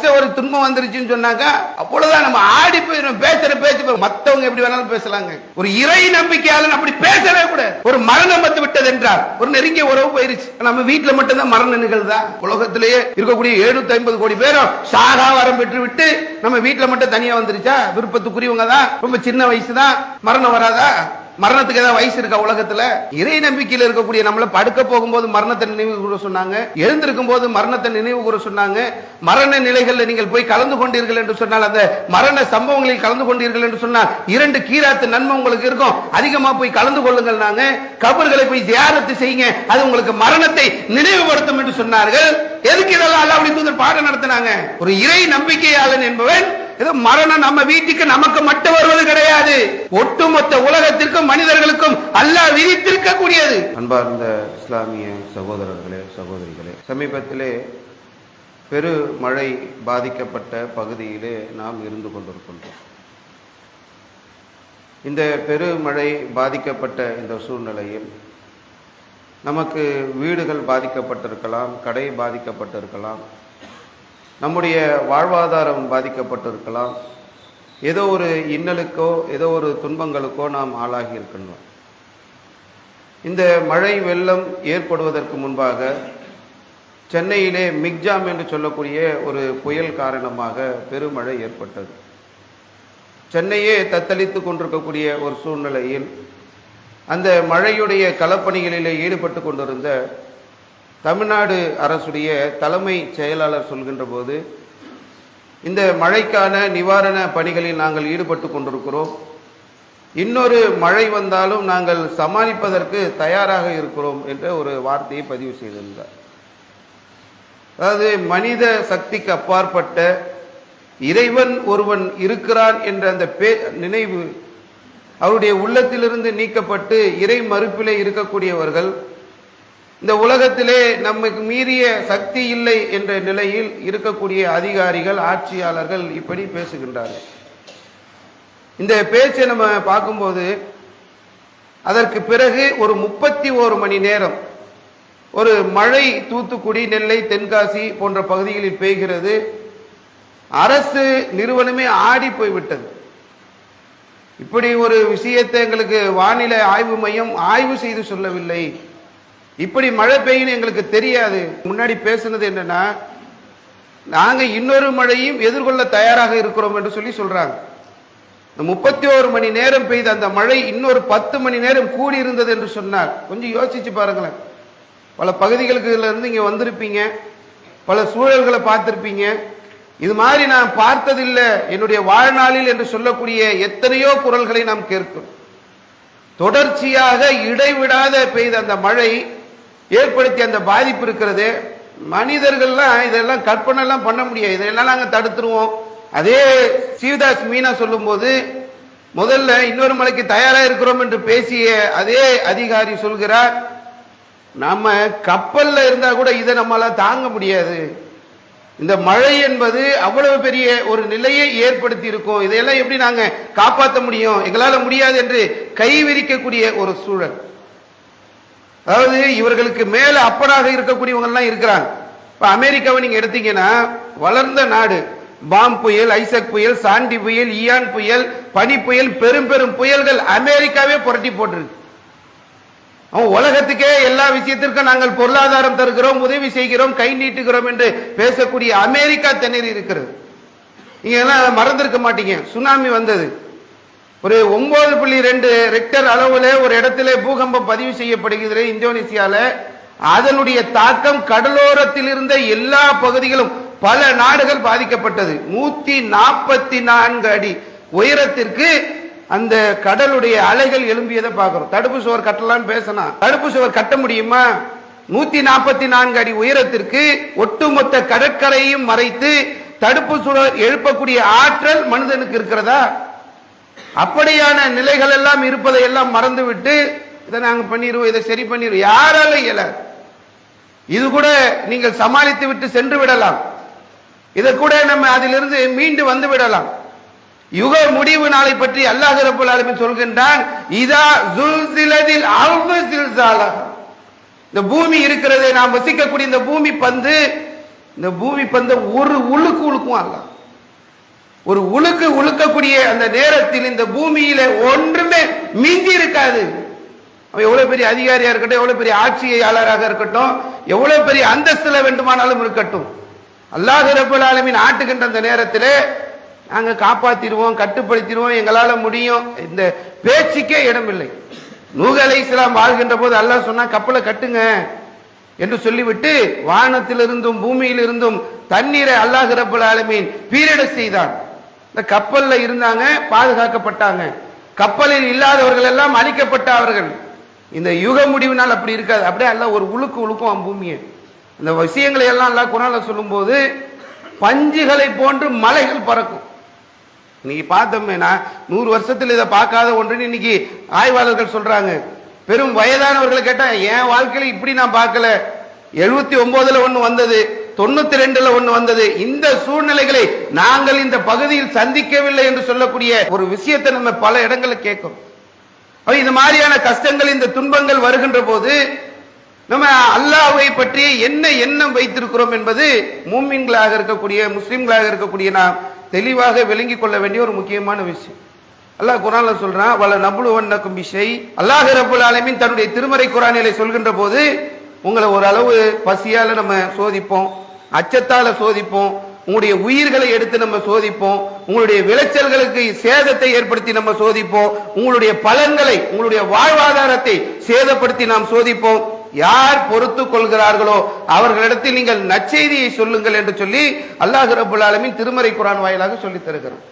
ஒரு துன்பம் வந்துருச்சுன்னு சொன்னாக்க அப்பொழுதுதான் நம்ம ஆடி போயிடும். பேசுற பேச்சு மத்தவங்க எப்படி வேணாலும் பேசலாங்க. ஒரு இறை நம்பிக்கையாளன் அப்படி பேசவே கூட. ஒரு மரணம் வந்து விட்டது என்றால் ஒரு நெருங்கிய உறவு போயிருச்சு. நம்ம வீட்டுல மட்டும்தான் மரண நிகழ்தா? உலகத்திலேயே இருக்கக்கூடிய 750 கோடி பேரும் சாகா வரம் பெற்று விட்டு நம்ம வீட்டுல மட்டும் தனியா வந்துருச்சா? விருப்பத்துக்குரியவங்க தான், ரொம்ப சின்ன வயசு தான், மரணம் வராதா? மரணத்துக்கு ஏதாவது வயசு இருக்கா உலகத்துல? இறை நம்பிக்கையில் இருக்கக்கூடிய நம்மள படுக்க போகும்போது மரணத்தை நினைவு கூற சொன்னாங்க, எழுந்திருக்கும் போது மரணத்தை நினைவு கூற சொன்னாங்க. மரண நிலைகள்ல நீங்கள் போய் கலந்து கொண்டீர்கள் என்று சொன்னால், அந்த மரண சம்பவங்களில் கலந்து கொண்டீர்கள் என்று சொன்னால் 2 கீராத்து நன்மை உங்களுக்கு இருக்கும். அதிகமா போய் கலந்து கொள்ளுங்கள். நாங்க கபர்களை போய் தியானத்து செய்யுங்க, அது உங்களுக்கு மரணத்தை நினைவுபடுத்தும் என்று சொன்னார்கள். எதுக்கு இதெல்லாம் அல்லாஹ்வுடைய தூதர் பாடம் நடத்தினாங்க? ஒரு இறை நம்பிக்கையாளன் என்பவன் ஏதோ மரணம் நம்ம வீட்டுக்கு நமக்கு மட்டும் வருவது கிடையாது, ஒட்டுமொத்த உலகத்திற்கும் மனிதர்களுக்கும் அல்லாஹ் விதித்திருக்கக்கூடியது. அன்பார்ந்த இஸ்லாமிய சகோதரர்களே, சகோதரிகளே, சமீபத்திலே பெருமழை பாதிக்கப்பட்ட பகுதியிலே நாம் இருந்து கொண்டிருக்கின்றோம். இந்த பெருமழை பாதிக்கப்பட்ட இந்த சூழ்நிலையில் நமக்கு வீடுகள் பாதிக்கப்பட்டிருக்கலாம், கடை பாதிக்கப்பட்டிருக்கலாம், நம்முடைய வாழ்வாதாரம் பாதிக்கப்பட்டிருக்கலாம், ஏதோ ஒரு இன்னலுக்கோ ஏதோ ஒரு துன்பங்களுக்கோ நாம் ஆளாகி இருக்கின்றோம். இந்த மழை வெள்ளம் ஏற்படுவதற்கு முன்பாக சென்னையிலே மிக்ஜாம் என்று சொல்லக்கூடிய ஒரு புயல் காரணமாக பெருமழை ஏற்பட்டது. சென்னையே தத்தளித்து கொண்டிருக்கக்கூடிய ஒரு சூழ்நிலையில் அந்த மழையுடைய களப்பணிகளிலே ஈடுபட்டு கொண்டிருந்த தமிழ்நாடு அரசுடைய தலைமை செயலாளர் சொல்கின்ற போது, இந்த மழைக்கான நிவாரண பணிகளில் நாங்கள் ஈடுபட்டு கொண்டிருக்கிறோம், இன்னொரு மழை வந்தாலும் நாங்கள் சமாளிப்பதற்கு தயாராக இருக்கிறோம் என்ற ஒரு வார்த்தையை பதிவு செய்திருந்தார். அதாவது மனித சக்திக்கு அப்பாற்பட்ட இறைவன் ஒருவன் இருக்கிறான் என்ற அந்த நினைவு அவருடைய உள்ளத்திலிருந்து நீக்கப்பட்டு இறை மறுப்பிலே இருக்கக்கூடியவர்கள், இந்த உலகத்திலே நமக்கு மீறிய சக்தி இல்லை என்ற நிலையில் இருக்கக்கூடிய அதிகாரிகள், ஆட்சியாளர்கள் இப்படி பேசுகின்றார்கள். இந்த பேச்சை நம்ம பார்க்கும்போது அதற்கு பிறகு ஒரு 31 மணி நேரம் ஒரு மழை தூத்துக்குடி, நெல்லை, தென்காசி போன்ற பகுதிகளில் பெய்கிறது. அரசு நிறுவனமே ஆடி போய்விட்டது. இப்படி ஒரு விஷயத்தை எங்களுக்கு வானிலை ஆய்வு மையம் ஆய்வு செய்து சொல்லவில்லை, இப்படி மழை பெய்யும் எங்களுக்கு தெரியாது. முன்னாடி பேசுனது என்னன்னா, நாங்க இன்னொரு மழையும் எதிர்கொள்ள தயாராக இருக்கிறோம் என்று சொல்றாங்க. 31 மணி நேரம் பெய்த அந்த மழை இன்னொரு 10 மணி நேரம் கூடி இருந்தது என்று சொன்னார். கொஞ்சம் யோசிச்சு பாருங்களேன். பல பகுதிகளுக்கு இருந்து இங்க வந்திருப்பீங்க, பல சூழல்களை பார்த்திருப்பீங்க. இது மாதிரி நான் பார்த்ததில்லை என்னுடைய வாழ்நாளில் என்று சொல்லக்கூடிய எத்தனையோ குரல்களை நாம் கேட்கிறோம். தொடர்ச்சியாக இடைவிடாத பெய்த அந்த மழை ஏற்படுத்திய அந்த பாதிப்பு இருக்கிறது. மனிதர்கள்லாம் இதெல்லாம் கற்பனை எல்லாம் பண்ண முடியாது, இதெல்லாம் நாங்கள் தடுத்துருவோம். அதே சிவதாஸ் மீனா சொல்லும் போது முதல்ல இன்னொரு மழைக்கு தயாரா இருக்கிறோம் என்று பேசிய அதே அதிகாரி சொல்கிறார், நம்ம கப்பல்ல இருந்தா கூட இதை நம்மளால தாங்க முடியாது, இந்த மழை என்பது அவ்வளவு பெரிய ஒரு நிலையை ஏற்படுத்தி இருக்கும், இதையெல்லாம் எப்படி நாங்க காப்பாற்ற முடியும், எங்களால முடியாது என்று கைவிரிக்கக்கூடிய ஒரு சூழல். அதாவது இவர்களுக்கு மேல அப்பனாக இருக்கக்கூடியவங்க எல்லாம் இருக்கிறாங்க. இப்ப அமெரிக்காவை நீங்க எடுத்தீங்கன்னா வளர்ந்த நாடு, பாம் புயல், ஐசக் புயல், சாண்டி புயல், ஈயான் புயல், பனி புயல், பெரும் பெரும் புயல்கள் அமெரிக்காவே புரட்டி போட்டிருக்கு. உலகத்துக்கே எல்லா விஷயத்திற்கும் நாங்கள் பொருளாதாரம் தருகிறோம், உதவி செய்கிறோம், கை நீட்டுகிறோம் என்று பேசக்கூடிய அமெரிக்கா திணறி இருக்கிறது. நீங்க எல்லாம் மறந்திருக்க மாட்டீங்க, சுனாமி வந்தது. ஒரு 9.2 ரெக்டர் அளவுல ஒரு இடத்துல பூகம்பம் பதிவு செய்யப்படுகிறது இந்தோனேசியால. அதனுடைய தாக்கம் கடலோரத்தில் இருந்த எல்லா பகுதிகளும் பல நாடுகள் பாதிக்கப்பட்டது. 144 அடி உயரத்திற்கு அந்த கடலுடைய அலைகள் எழும்பியதை பார்க்கிறோம். தடுப்பு சுவர் கட்டலாம் பேசினா தடுப்பு சுவர் கட்ட முடியுமா? 144 அடி உயரத்திற்கு ஒட்டுமொத்த கடற்கரையும் மறைத்து தடுப்பு சுவர் எழுப்பக்கூடிய ஆற்றல் மனிதனுக்கு இருக்கிறதா? அப்படியான நிலைகள் எல்லாம் இருப்பதை எல்லாம் மறந்துவிட்டு இதை நாங்க பண்ணிடுவோம், இதை சரி பண்ணிடுவோம், யாரால இயல? இது கூட நீங்கள் சமாளித்து விட்டு சென்று விடலாம், இதை கூட நம்ம அதிலிருந்து மீண்டு வந்து விடலாம். யுக முடிவு நாளை பற்றி அல்லாஹ் ரப்பல் ஆலமீன் சொல்கின்றான், இதா ஸுல்ஸிலதில் அர்து ஸில்ஸாலஹா. இந்த பூமி இருக்கிறதே, நாம் வசிக்கக்கூடிய இந்த பூமி பந்து இந்த பூமி பந்த ஒரு உழுக்கு உழுக்கும் அல்ல. ஒரு உழுக்கு உழுக்கக்கூடிய அந்த நேரத்தில் இந்த பூமியில ஒன்றுமே மிஞ்சி இருக்காது. அவன் எவ்வளவு பெரிய அதிகாரியா இருக்கட்டும், எவ்வளவு பெரிய ஆட்சியாளராக இருக்கட்டும், எவ்வளவு பெரிய அந்தஸ்துல வேண்டுமானாலும் இருக்கட்டும், அல்லாஹ் ரப்பல் ஆலமீன் ஆட்டுகின்ற அந்த நேரத்திலே நாங்க காப்பாத்திடுவோம், கட்டுப்படுத்திடுவோம், எங்களால முடியும், இந்த பேச்சுக்கே இடமில்லை. நூஹ் அலைஹிஸ்ஸலாம் வாழ்கின்ற போது அல்லாஹ் சொன்னா கப்பலை கட்டுங்க என்று சொல்லிவிட்டு வானத்திலிருந்தும் பூமியிலிருந்தும் தண்ணீரை அல்லாஹ் ரப்பல் ஆலமீன் பீரிட செய்தான். இந்த கப்பல்ல இருந்தாங்க, பாதுகாக்கப்பட்டாங்க. கப்பலில் இல்லாதவர்கள் எல்லாம் அழிக்கப்பட்டார்கள். இந்த யுக முடிவினால் அப்படி இருக்காது. அப்படியே அல்லாஹ் ஒரு உழுக்கு உழுக்கும் பூமியை. அந்த விஷயங்களை எல்லாம் அல்லாஹ் குர்ஆன்ல சொல்லும்போது பஞ்சுகளை போன்று மலைகள் பறக்கும். இன்னைக்கு பார்த்தோம்னா 100 வருஷத்துல இதை பார்க்காத ஒன்றுன்னு இன்னைக்கு ஆய்வாளர்கள் சொல்றாங்க. பெரும் வயதானவர்களை கேட்டா என் வாழ்க்கையில இப்படி நான் பார்க்கல, 79ல ஒண்ணு வந்தது, 92ல ஒண்ணு வந்தது, இந்த சூழ்நிலைகளை நாங்கள் இந்த பகுதியில் சந்திக்கவில்லை என்று சொல்லக்கூடிய ஒரு விஷயத்தை நம்ம பல இடங்களில் கேட்கிறோம். இந்த மாதிரியான கஷ்டங்கள், இந்த துன்பங்கள் வருகின்ற போது நம்ம அல்லாஹ்வை பற்றி என்ன எண்ணம் வைத்திருக்கிறோம் என்பது மூமின்களாக இருக்கக்கூடிய, முஸ்லிம்களாக இருக்கக்கூடிய நாம் தெளிவாக விளங்கிக் கொள்ள வேண்டிய ஒரு முக்கியமான விஷயம். அல்லாஹ் குர்ஆன்ல சொல்றான், வல நப்லுவன்னக்கும் பிஷை. அல்லாஹ் ரப்பல் ஆலமீன் தன்னுடைய திருமறை குர்ஆனிலே சொல்கின்ற போது உங்களை ஒரு அளவு பசியால நம்ம சோதிப்போம், அச்சத்தால சோதிப்போம், உங்களுடைய உயிர்களை எடுத்து நம்ம சோதிப்போம், உங்களுடைய விளைச்சல்களுக்கு சேதத்தை ஏற்படுத்தி நம்ம சோதிப்போம், உங்களுடைய பலன்களை, உங்களுடைய வாழ்வாதாரத்தை சேதப்படுத்தி நாம் சோதிப்போம். யார் பொறுத்து கொள்கிறார்களோ அவர்களிடத்தில் நீங்கள் நற்செய்தியை சொல்லுங்கள் என்று சொல்லி அல்லாஹ் ரப்பல் ஆலமீன் திருமறை குர்ஆன் வாயிலாக சொல்லி தருகிறான்.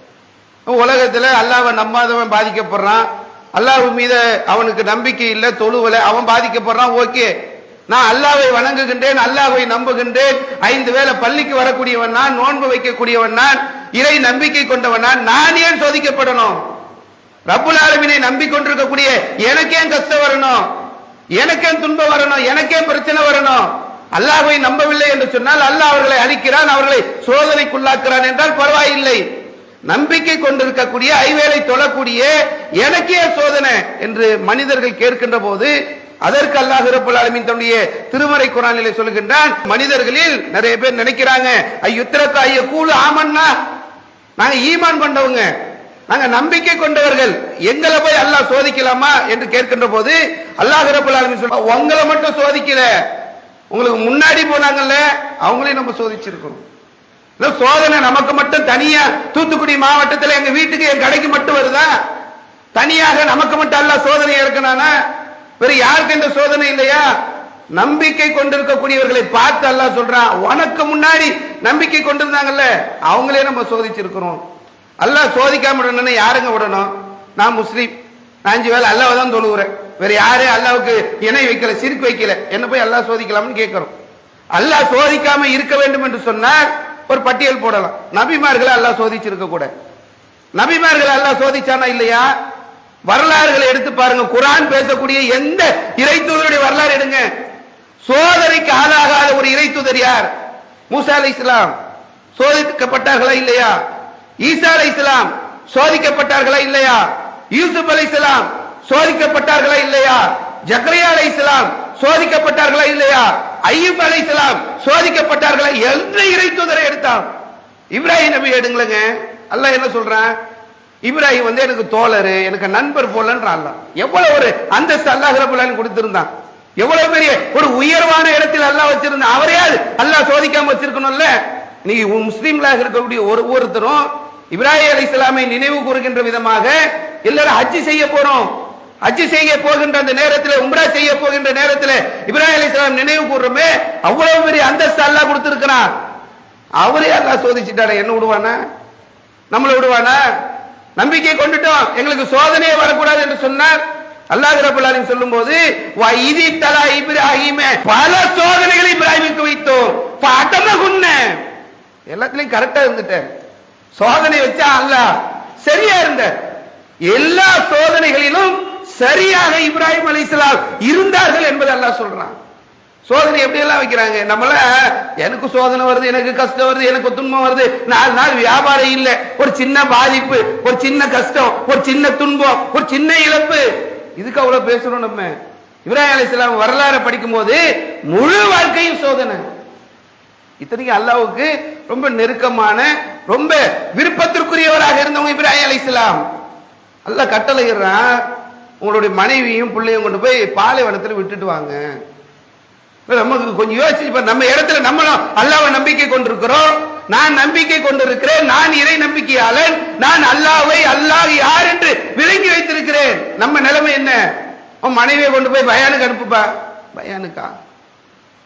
உலகத்துல அல்லாஹ்வை நம்பாதவன் பாதிக்கப்படுறான், அல்லாஹ் மீது அவனுக்கு நம்பிக்கை இல்லை, தொழுவல, அவன் பாதிக்கப்படுறான். ஓகே, நான் அல்லாஹ்வை வணங்குகின்றேன், அல்லாஹ்வை நம்புகின்றேன், 5 வேளை பள்ளிக்கு வரக்கூடியவன் நான், நோன்பு வைக்கக்கூடியவன் நான், இறை நம்பிக்கை கொண்டவன் நான் ஏன் சோதிக்கப்படணும்? ரப்புல் ஆலமீனை நம்பிக்கொண்டிருக்கக்கூடிய எனக்கே கஷ்டம் வரணும், எனக்கே துன்பம் வரணும், எனக்கே பிரச்சனை வரணும்? அல்லாஹ்வை நம்பவில்லை என்று சொன்னால் அல்லாஹ் அவர்களை அழிக்கிறான், அவர்களை சோதனைக்குள்ளாக்குறான் என்றால் பரவாயில்லை. நம்பிக்கை கொண்டிருக்கக்கூடிய, ஐவேளை தொழக்கூடிய எனக்கே சோதனை என்று மனிதர்கள் கேட்கின்ற போது அதற்கு அல்லாஹ் ரப்பல் ஆலமீன் தன்னுடைய திருமறை குர்ஆனிலே சொல்கின்றான், மனிதர்களில் நிறைய பேர் நினைக்கிறாங்க, ஐயுத்ரக ஐயகூலு ஆமன்னா, நாங்க ஈமான் கொண்டவங்க, நாங்க நம்பிக்கை கொண்டவர்கள், எங்களை போய் அல்லாஹ் சோதிக்கலாமா என்று கேட்கின்ற போது அல்லாஹ் ரப்பல் ஆலமீன் சொல்றான், உங்களை மட்டும் சோதிக்கல, உங்களுக்கு முன்னாடி போனாங்கல்ல அவங்களையும் நம்ம சோதிச்சிருக்கிறோம். சோதனை நமக்கு மட்டும் தனியா தூத்துக்குடி மாவட்டத்தில் எங்க வீட்டுக்கு, என் கடைக்கு மட்டும் வருதா? தனியாக நமக்கு மட்டும் அல்லாஹ் சோதனை இருக்கனானா? வேற யாருக்கு இந்த சோதனை இல்லையா? நம்பிக்கை கொண்டிருக்கக்கூடியவர்களை பார்த்து அல்லாஹ் சொல்றான், உனக்கு முன்னாடி நம்பிக்கை கொண்டிருந்தாங்கல்ல அவங்களே நம்ம சோதிச்சிருக்கிறோம். அல்லாஹ் சோதிக்காம விடணும்னா யாருங்க விடணும்? நான் முஸ்லீம், 5 வேளை அல்லாஹ் தான் தொழுகிறேன், வேற யாரு அல்லாஹ்வுக்கு இணை வைக்கல, சிறுக்கு வைக்கல, என்ன போய் அல்லாஹ் சோதிக்கலாம்னு கேட்கிறோம். அல்லாஹ் சோதிக்காம இருக்க வேண்டும் என்று சொன்னால் ஒரு பட்டியல் போடலாம். நபிமார்களை அல்லாஹ் சோதிச்சிருக்க கூட. நபிமார்களை அல்லாஹ் சோதிச்சானா இல்லையா? வரலாறுகளை எடுத்து பாருங்க, குர்ஆன் பேசக்கூடிய எந்த இறை தூதருடைய வரலாறு எடுங்க, சோதனைக்கு ஆளாகாத ஒரு இறை தூதர் யார்? மூசா அலைஹிஸ்ஸலாம் சோதிக்கப்பட்டார்களா இல்லையா? ஈசா அலைஹிஸ்ஸலாம் சோதிக்கப்பட்டார்களா இல்லையா? யூசுப் அலைஹிஸ்ஸலாம் சோதிக்கப்பட்டார்களா இல்லையா? ஜக்கரியா அலைஹிஸ்ஸலாம் சோதிக்கப்பட்டார்களா இல்லையா? ஐயூப் அலைஹிஸ்ஸலாம் சோதிக்கப்பட்டார்களா? எந்த இறை தூதரை எடுத்தான்? இப்ராஹிம் நபி எடுங்களேங்க. அல்லாஹ் என்ன சொல்றான்? இப்ராஹிம் எனக்கு தோழர், எனக்கு நண்பர் போலன்றான். அல்லாஹ் எவ்வளவு ஒரு அந்தஸ்து அல்லாஹ் ரப்பல் ஆலமீன் கொடுத்திருந்தான், எவ்வளவு பெரிய ஒரு உயர்வான இடத்தில் அல்லாஹ் வச்சிருந்தான். அவரையால் அல்லாஹ் சோதிக்காம வச்சிருக்கணும்ல. நீ முஸ்லீம்களாக இருக்கக்கூடிய ஒருத்தரும் இப்ராஹிம் அலைஹிஸ்ஸலாமை நினைவு கூறுகின்ற விதமாக எல்லாரும் ஹஜ் செய்ய போறோம், ஹஜ் செய்ய போகின்ற அந்த நேரத்தில், உம்ரா செய்ய போகின்ற நேரத்தில் இப்ராஹிம் அலைஹிஸ்ஸலாம் நினைவு கூறுறோமே, அவ்வளவு பெரிய அந்தஸ்து அல்லாஹ் கொடுத்திருக்கிறான். அவரே அல்லாஹ் சோதிச்சுட்டாரு, என்ன விடுவானா? நம்மளை விடுவானா? நம்பிக்கை கொண்டுட்டோம், எங்களுக்கு சோதனையே வரக்கூடாது என்று சொன்னார். அல்லாஹ் ரப்பல் ஆலமீன் சொல்லும்போது வைதி தலா இப்ராஹிம, பல சோதனைகளை இப்ராஹிமுக்கு வைத்தோம், ஃபஅதமகுன்ன, எல்லாத்துலயும் கரெக்டா இருந்துட்டார். சோதனை வச்சா அல்லாஹ் சரியா இருந்தார். எல்லா சோதனைகளிலும் சரியாக இப்ராஹிம் அலைஹிஸ்ஸலாம் இருந்தார்கள் என்பதை அல்லாஹ் சொல்றான். சோதனை எப்படி எல்லாம் வைக்கிறாங்க. நம்மள எனக்கு சோதனை வருது, எனக்கு கஷ்டம் வருது, எனக்கு துன்பம் வருது, 4 நாள் வியாபாரம் இல்லை, ஒரு சின்ன பாதிப்பு, ஒரு சின்ன கஷ்டம், ஒரு சின்ன துன்பம், ஒரு சின்ன இழப்பு, இதுக்கு அவ்வளவு பேசுறோம். நம்ம இப்ராஹிம் அலைஹிஸ்ஸலாம் வரலாறு படிக்கும் போது முழு வாழ்க்கையும் சோதனை, இத்தனைக்கும் அல்லாஹ்வுக்கு ரொம்ப நெருக்கமான ரொம்ப விருப்பத்திற்குரியவராக இருந்தவங்க இப்ராஹிம் அலைஹிஸ்ஸலாம். அல்லாஹ் கட்டளையிடுறான், உங்களுடைய மனைவியும் பிள்ளையும் கொண்டு போய் பாலைவனத்தில் விட்டுட்டு வாங்க. நமக்கு கொஞ்சம் யோசிச்சு, நம்ம இடத்துல நம்மளும் அல்லாஹ்வை நம்பிக்கை கொண்டிருக்கிறோம். நான் நம்பிக்கை கொண்டிருக்கிறேன், நான் இறை நம்பிக்கையாளன், நான் அல்லாஹ்வை அல்லாஹ் யார் என்று விளங்கி வைத்திருக்கிறேன். நம்ம நிலைமை என்ன? உன் மனைவியை கொண்டு போய் பயானுக்கு அனுப்புப்பா. பயானுக்கா?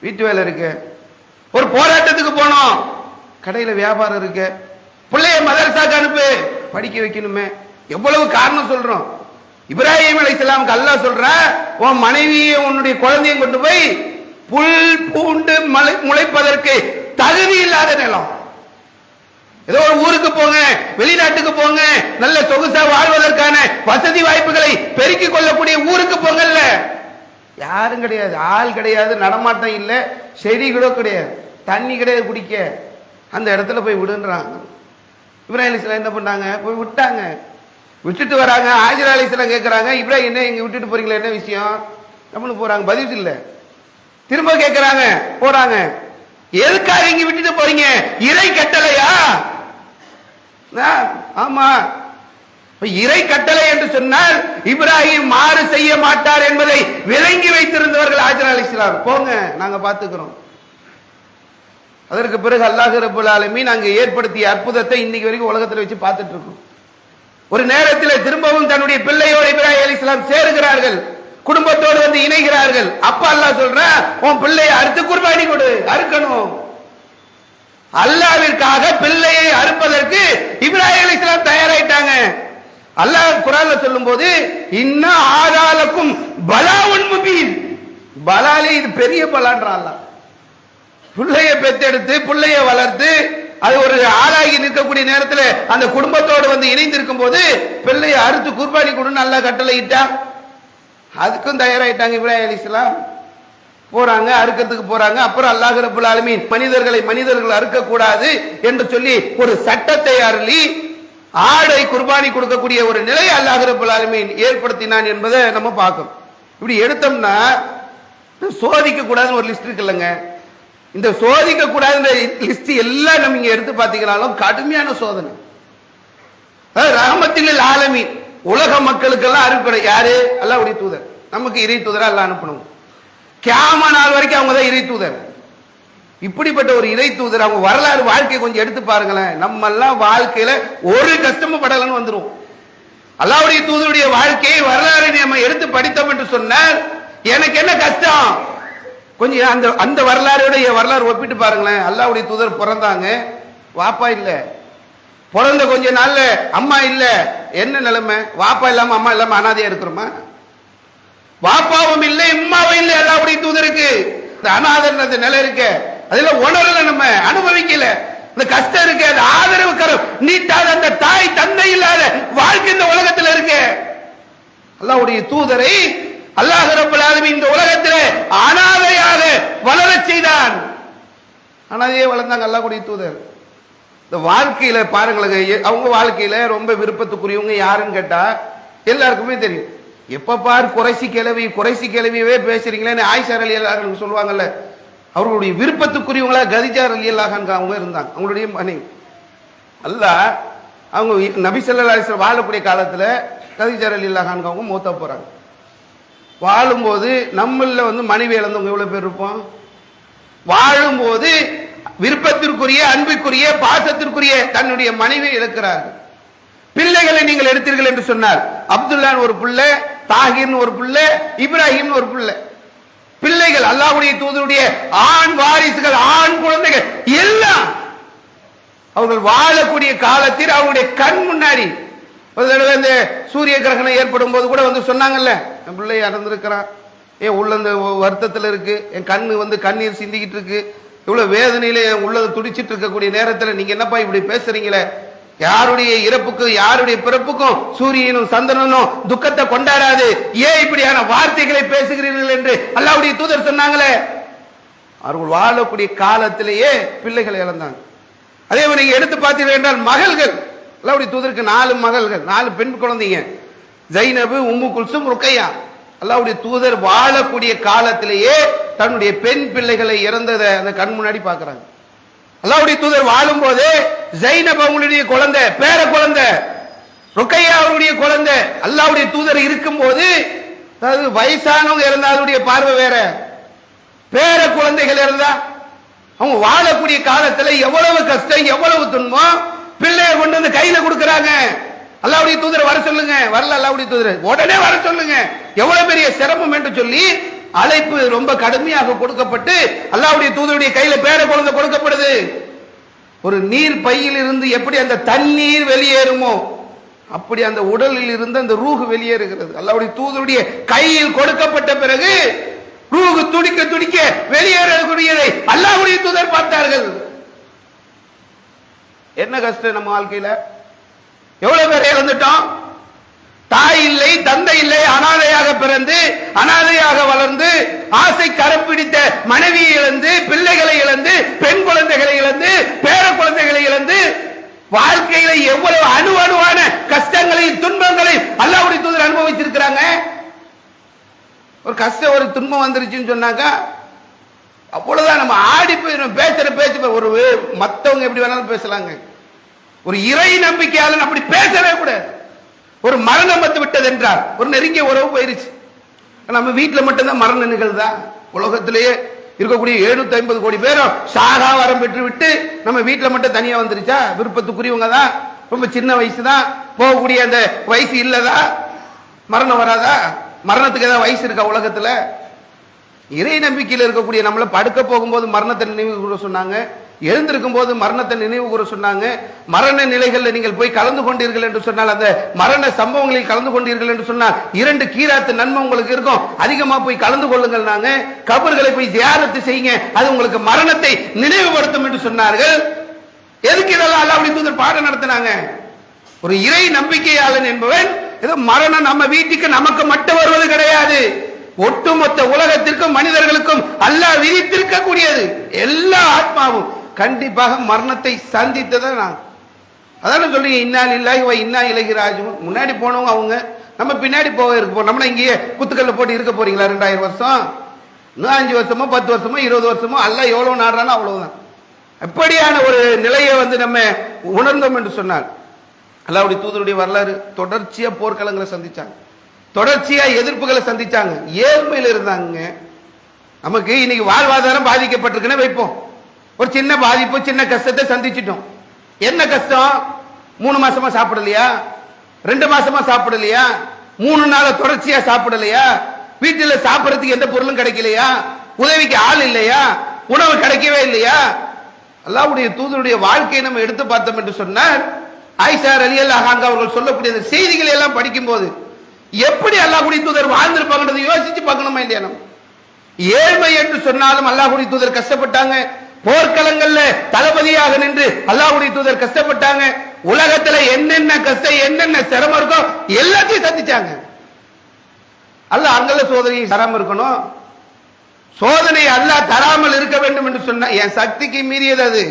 வீட்டு வேலை இருக்கு, ஒரு போராட்டத்துக்கு போனோம், கடையில வியாபாரம் இருக்கு, பிள்ளைய மதரசாக்கு அனுப்பு, படிக்க வைக்கணுமே. எவ்வளவு காரணம் சொல்றோம். இப்ராஹிம் அலைஹிஸ்ஸலாமுக்கு அல்லாஹ் சொல்ற, உன் மனைவியை உன்னுடைய குழந்தையும் கொண்டு போய் புல் பூண்டு முளைப்பதற்கு தகுதி இல்லாத நிலம், ஏதோ ஒரு ஊருக்கு போங்க, வெளிநாட்டுக்கு போங்க, நல்ல சொகுசா வாழ்வதற்கான வசதி வாய்ப்புகளை பெருக்கிக் கொள்ளக்கூடிய ஊருக்கு போங்கல்ல. யாரும் கிடையாது, ஆள் கிடையாது, நடமாட்டம் இல்லை, செடி கூட கிடையாது, தண்ணி கிடையாது குடிக்க. அந்த இடத்துல போய் விடுன்றாங்க. இப்ராஹிம் அலைஹிஸ்ஸலாம் என்ன பண்ணாங்க? போய் விட்டாங்க. விட்டுட்டு வராங்க. ஹாஜரா அலைஹிஸ்ஸலாம் கேட்கறாங்க, இப்ராஹிம் என்ன இங்க விட்டுட்டு போறீங்களா, என்ன விஷயம்? நம்மளும் போறாங்க, பதில் இல்லை. திரும்ப கேட்கிறாங்க, போறாங்க. எதுக்காக இங்க விட்டுட்டு போறீங்க? இறை கட்டளையா? ஆமா. இறை கட்டளை என்று சொன்னால் இப்ராஹிம் மாறு செய்ய மாட்டார் என்பதை விளங்கி வைத்திருந்தவர்கள் ஹாஜரா அலைஹிஸ்ஸலாம். போங்க, நாங்க பாத்துக்கிறோம். அதற்கு பிறகு அல்லாஹ் ரப்பல் ஆலமீன் அங்க ஏற்படுத்திய அற்புதத்தை இன்னைக்கு வரைக்கும் உலகத்துல வச்சு பார்த்துட்டு இருக்கோம். ஒரு நேரத்தில் திரும்பவும் தன்னுடைய பிள்ளையோடு இப்ராஹிம் அலைஹிஸ்ஸலாம் சேருகிறார்கள், குடும்பத்தோடு வந்து இணைகிறார்கள். அப்ப அல்லாஹ் சொல்ற, உன் பிள்ளையை அறுத்து குர்பானி கொடு, அறுக்கணும். அல்லாஹ்விற்காக பிள்ளையை அறுப்பதற்கு இப்ராஹிம் அலைஹிஸ்ஸலாம் தயாராயிட்டாங்க. அல்லாஹ் குர்ஆன்ல சொல்லும்போது, இன்ன ஆதாலக்கும் பலாவுன் முபீன், பலாலே இது பெரிய பலான்றான் அல்லாஹ். பிள்ளையை பெத்தெடுத்து பிள்ளைய வளர்த்து அது ஒரு ஆளாகி நிற்கக்கூடிய நேரத்தில் அந்த குடும்பத்தோடு வந்து இணைந்திருக்கும் போது பிள்ளையை அறுத்து குர்பானி கொடுன்னு அல்லாஹ் கட்டளையிட்டான். அதுக்கும் தயாராயிட்டாங்க இப்ராஹிம் அலைஹிஸ்ஸலாம். போறாங்க, அறுக்கிறதுக்கு போறாங்க. அப்புறம் அல்லாஹ் ரப்பல் ஆலமீன் மனிதர்கள் அறுக்க கூடாது என்று சொல்லி ஒரு சட்டத்தை அருளி ஆடை குர்பானி கொடுக்கக்கூடிய ஒரு நிலையை அல்லாஹ் ரப்பல் ஆலமீன் ஏற்படுத்தினான் என்பதை நம்ம பார்க்கணும். இப்படி எடுத்தோம்னா சோதிக்க கூடாதுன்னு ஒரு லிஸ்ட் இருக்குல்லங்க. இந்த சோதிக்க கூடாதுன்ற லிஸ்ட் எல்லாம் நம்ம இங்க எடுத்து பார்த்தீங்கன்னாலும் கடுமையான சோதனை. ரஹ்மத்துல் ஆலமீன், உலக மக்களுக்கெல்லாம் அனுப்பணும். யாரு? அல்லாஹ்வுடைய தூதர். நமக்கு இறை தூதரா அல்லாஹ் அனுப்பணும். கியாம நாள் வரைக்கும் அவங்க தான் இறை தூதர். இப்படிப்பட்ட ஒரு இறை தூதர், அவங்க வரலாறு வாழ்க்கையை கொஞ்சம் எடுத்து பாருங்களேன். நம்ம எல்லாம் வாழ்க்கையில ஒரு கஷ்டமும் படலன்னு வந்துரும். அல்லாஹ்வுடைய தூதருடைய வாழ்க்கையை வரலாறு நம்ம எடுத்து படித்தோம் என்று சொன்னால் எனக்கு என்ன கஷ்டம்? கொஞ்சம் அந்த வரலாறுடைய வரலாறு ஒப்பிட்டு பாருங்களேன். அல்லாஹ்வுடைய தூதர் பிறந்தாங்க, வாப்பா இல்ல. பிறந்த கொஞ்ச நாள்ல அம்மா இல்ல. என்ன நிலைமை? வாப்பா இல்லாம அம்மா இல்லாம அனாதையா இருக்கிறோமா? வாப்பாவும் இல்லை, அம்மாவும் இல்லை அல்லாஹ்வுடைய தூதருக்கு. இந்த அனாதை நிலை இருக்கு, அதுல உணரல, நம்ம அனுபவிக்கல. இந்த கஷ்டம் இருக்கு, அது ஆதரவு கரம் நீட்டாத அந்த தாய் தந்தை இல்லாத வாழ்க்கை இந்த உலகத்தில் இருக்கு. அல்லாஹ்வுடைய தூதரை அல்லாஹ் ரப்பல் ஆலமீன் இந்த உலகத்திலே அனாதையாக வளரச் செய்தான். அனாதையே வளர்ந்தாங்க அல்லாஹ்வுடைய தூதர். இந்த வாழ்க்கையில பாருங்களேன், அவங்க வாழ்க்கையில ரொம்ப விருப்பத்துக்குரியவங்க யாருன்னு கேட்டா எல்லாருக்குமே தெரியும். எப்ப பார் குறைசி கிளவியவே பேசுறீங்களேன்னு ஆயிஷா ரலியல்லாஹு அன்ஹா சொல்லுவாங்கல்ல. அவர்களுடைய விருப்பத்துக்குரியவங்களா கதீஜா ரலியல்லாஹு அன்ஹா அவங்க இருந்தாங்க, அவங்களுடைய மனைவி. அல்லாஹ் அவங்க நபி ஸல்லல்லாஹு அலைஹி வஸல்லம் வாழக்கூடிய காலத்துல கதீஜா ரலியல்லாஹு அன்ஹா அவங்க மௌத்தா போறாங்க. வாழும்போது நம்மள வந்து மனைவி இழந்தவங்க எவ்வளவு பேர் இருப்போம்? வாழும்போது விருப்பத்திற்குரிய அன்பிற்குரிய பாசத்திற்குரிய தன்னுடைய மனைவியை இழக்கிறார்கள். பிள்ளைகளை நீங்கள் எடுத்தீர்கள் என்று சொன்னார், அப்துல்லான்னு ஒரு பிள்ளை, தாகிர்னு ஒரு பிள்ளை, இப்ராஹிம்னு ஒரு பிள்ளை. பிள்ளைகள் அல்லாஹ்வுடைய தூதருடைய ஆண் வாரிசுகள், ஆண் குழந்தைகள் எல்லாம் அவர்கள் வாழக்கூடிய காலத்தில் அவருடைய கண் முன்னாடி ஒரு தடவை இந்த சூரிய கிரகணம் ஏற்படும் போது கூட வந்து சொன்னாங்கல்ல, என் பிள்ளை இறந்திருக்கிறான், என் உள்ள இந்த வருத்தத்தில் இருக்கு, என் கண்ணு வந்து கண்ணீர் சிந்திக்கிட்டு இருக்கு, இவ்வளவு வேதனையில என் உள்ளது துடிச்சிட்டு இருக்கக்கூடிய நேரத்தில் நீங்க என்னப்பா இப்படி பேசுறீங்களே? யாருடைய இறப்புக்கும் யாருடைய பிறப்புக்கும் சூரியனும் சந்திரனும் துக்கத்தை கொண்டாடாது, ஏன் இப்படியான வார்த்தைகளை பேசுகிறீர்கள் என்று அல்லாஹ்வுடைய தூதர் சொன்னாங்களே. அவர்கள் வாழக்கூடிய காலத்திலேயே பிள்ளைகளை இழந்தாங்க. அதே மாதிரி நீங்க எடுத்து பார்த்தீர்கள் என்றால் மகள்கள், அல்லாஹ்வுடைய தூதருக்கு 4 மகள்கள், 4 பெண் குழந்தைங்க, ஜைனபு, உம்மு குல்சும், ருக்கையா. அல்லாஹ்வுடைய தூதர் வாழக்கூடிய காலத்திலேயே தன்னுடைய பெண் பிள்ளைகளை இறந்ததை அந்த கண் முன்னாடி பார்க்கறாங்க. அல்லாஹ்வுடைய தூதர் வாழும் போது ஜைனப் அவங்களுடைய குழந்தை, பேர குழந்தை, ருக்கையா அவருடைய குழந்தை, அல்லாஹ்வுடைய தூதர் இருக்கும் போது, அதாவது வயசானவங்க இருந்தாலுடைய பார்வை வேற, பேர குழந்தைகள் இருந்தா அவங்க வாழக்கூடிய காலத்துல எவ்வளவு கஷ்டம், எவ்வளவு துன்பம், பிள்ளைய கொண்டு வந்து கையில கொடுக்கறாங்க. அல்லாஹ்வுடைய தூதர் வர சொல்லுங்க, வரல அல்லாஹ்வுடைய தூதர், உடனே வர சொல்லுங்க, எவ்வளவு பெரிய சிரமம் என்று சொல்லி அழைப்பு ரொம்ப கடுமையாக கொடுக்கப்பட்டு அல்லாஹ்வுடைய தூதருடைய கையில பேர குழந்தை கொடுக்கப்படுது. ஒரு நீர் பையில் இருந்து எப்படி அந்த தண்ணீர் வெளியேறுமோ அப்படி அந்த உடலில் இருந்து அந்த ரூஹ் வெளியேறுகிறது. அல்லாஹ்வுடைய தூதருடைய கையில் கொடுக்கப்பட்ட பிறகு ரூஹ் துடிக்க துடிக்க வெளியேறக்கூடியதை அல்லாஹ்வுடைய தூதர் பார்த்தார்கள். என்ன கஷ்டம் நம்ம வாழ்க்கையில, எவ்வளவு பேர் இழந்துட்டோம். தாய் இல்லை, தந்தை இல்லை, அனாதையாக பிறந்து அனாதையாக வளர்ந்து ஆசை கரம் பிடித்த மனைவியை இழந்து, பிள்ளைகளை இழந்து, பெண் குழந்தைகளை இழந்து, பேர குழந்தைகளை இழந்து, வாழ்க்கையில எவ்வளவு அணுவான கஷ்டங்களையும் துன்பங்களையும் அல்லாஹ்வுடைய தூதர் அனுபவிச்சிருக்கிறாங்க. ஒரு கஷ்டம், ஒரு துன்பம் வந்துருச்சுன்னு சொன்னாக்கா அவ்வளவுதான், நம்ம ஆடி போய் பேசுற பேச்சு. ஒரு மத்தவங்க எப்படி வேணாலும் பேசலாங்க, ஒரு இறை நம்பிக்கையாளன் அப்படி பேசவே கூடாது. ஒரு மரணம் வந்து விட்டது என்றால் ஒரு நெருங்கிய உறவு போயிருச்சு. நம்ம வீட்டில் மட்டும்தான் மரண நிகழ்தா? உலகத்திலேயே இருக்கக்கூடிய 750 கோடி பேரும் சாகா வரம் பெற்று விட்டு நம்ம வீட்டில் மட்டும் தனியா வந்துருச்சா? விருப்பத்துக்குரியவங்க தான், ரொம்ப சின்ன வயசு தான், போகக்கூடிய அந்த வயசு இல்லதா? மரணம் வராதா? மரணத்துக்கு ஏதாவது வயசு இருக்கா உலகத்துல? இறை நம்பிக்கையில் இருக்கக்கூடிய நம்மள படுக்க போகும்போது மரணத்தை நினைவு கூற சொன்னாங்க, எழுந்திருக்கும் போது மரணத்தை நினைவு கூற சொன்னாங்க. மரண நிலைகளில் நீங்கள் போய் கலந்து கொண்டீர்கள் என்று சொன்னால், அந்த மரண சம்பவங்களில் கலந்து கொண்டீர்கள் என்று சொன்னால் 2 கீராத்து நன்மை உங்களுக்கு இருக்கும், அதிகமா போய் கலந்து கொள்ளுங்கள். நாங்க கபர்களை போய் ஜியாரத்து செய்யுங்க, அது உங்களுக்கு மரணத்தை நினைவுபடுத்தும் என்று சொன்னார்கள். எதுக்கு இதெல்லாம் அல்லாஹ்வுடைய தூதர் பாடம் நடத்தினாங்க? ஒரு இறை நம்பிக்கையாளன் என்பவன் ஏதோ மரணம் நம்ம வீட்டுக்கு நமக்கு மட்டும் வருவது கிடையாது, ஒட்டுமொத்த உலகத்திற்கும் மனிதர்களுக்கும் அல்லாஹ் விதித்திருக்க கூடியது. எல்லா ஆத்மாவும் கண்டிப்பாக மரணத்தை சந்தித்ததான். நான் அதான சொல்றீங்க, இன்னா லில்லாஹி வ இன்னா இலைஹி ராஜிஊன். முன்னாடி போனவங்க அவங்க, நம்ம பின்னாடி போக இருக்க போறோம். நம்ம இங்கேயே குத்துக்கல்ல போட்டு இருக்க போறீங்களா 2000 வருஷம்? இன்னும் 5 வருஷமோ 10 வருஷமோ 20 வருஷமோ அல்லாஹ் எவ்வளவு நாடுறானோ அவ்வளவுதான். அப்படியான ஒரு நிலையை நம்ம உணர்ந்தோம் என்று சொன்னால், அல்லாஹ்வுடைய தூதருடைய வரலாறு தொடர்ச்சியா போர்க்களங்களை சந்திச்சாங்க, தொடர்ச்சியா எதிர்ப்புகளை சந்திச்சாங்க, ஏழ்மையில் இருந்தாங்க. நமக்கு இன்னைக்கு வாழ்வாதாரம் பாதிக்கப்பட்டிருக்குன்னு வைப்போம், ஒரு சின்ன பாதிப்பு, சின்ன கஷ்டத்தை சந்திச்சிட்டோம். என்ன கஷ்டம்? 3 மாசமா சாப்பிடலையா? 2 மாசமா சாப்பிடலையா? 3 நாள தொடர்ச்சியா சாப்பிடலையா? வீட்டுல சாப்பிடறதுக்கு எந்த பொருளும் கிடைக்கலையா? உதவிக்கு ஆள் இல்லையா? உணவு கிடைக்கவே இல்லையா? அல்லாஹ்வுடைய தூதருடைய வாழ்க்கையை நம்ம எடுத்து பார்த்தோம் என்று சொன்னால், ஆயிஷா ரலியல்லாஹு அன்ஹா அவர்கள் சொல்லக்கூடிய அந்த செய்திகளை எல்லாம் படிக்கும் போது எப்படி அல்லாஹ்வுடைய தூதர் வாழ்ந்திருப்பாங்கன்றதை யோசிச்சு பார்க்கணுமா இல்லையா? நம்ம ஏழ்மை என்று சொன்னாலும் அல்லாஹ்வுடைய தூதர் கஷ்டப்பட்டாங்க, போர்க்களங்கள்ல தளபதியாக நின்று அல்லாஹ்வுடைய தூதர் கஷ்டப்பட்டாங்க, உலகத்துல என்னென்ன கஷ்டம் என்னென்ன சிரமம் இருக்கோ எல்லாத்தையும் சந்திச்சாங்க. அல்லாஹ் அங்கல சோதனையை தராம இருக்கணும், சோதனை அல்லாஹ் தராமல் இருக்க வேண்டும் என்று சொன்ன என் சக்திக்கு மீறியது அது.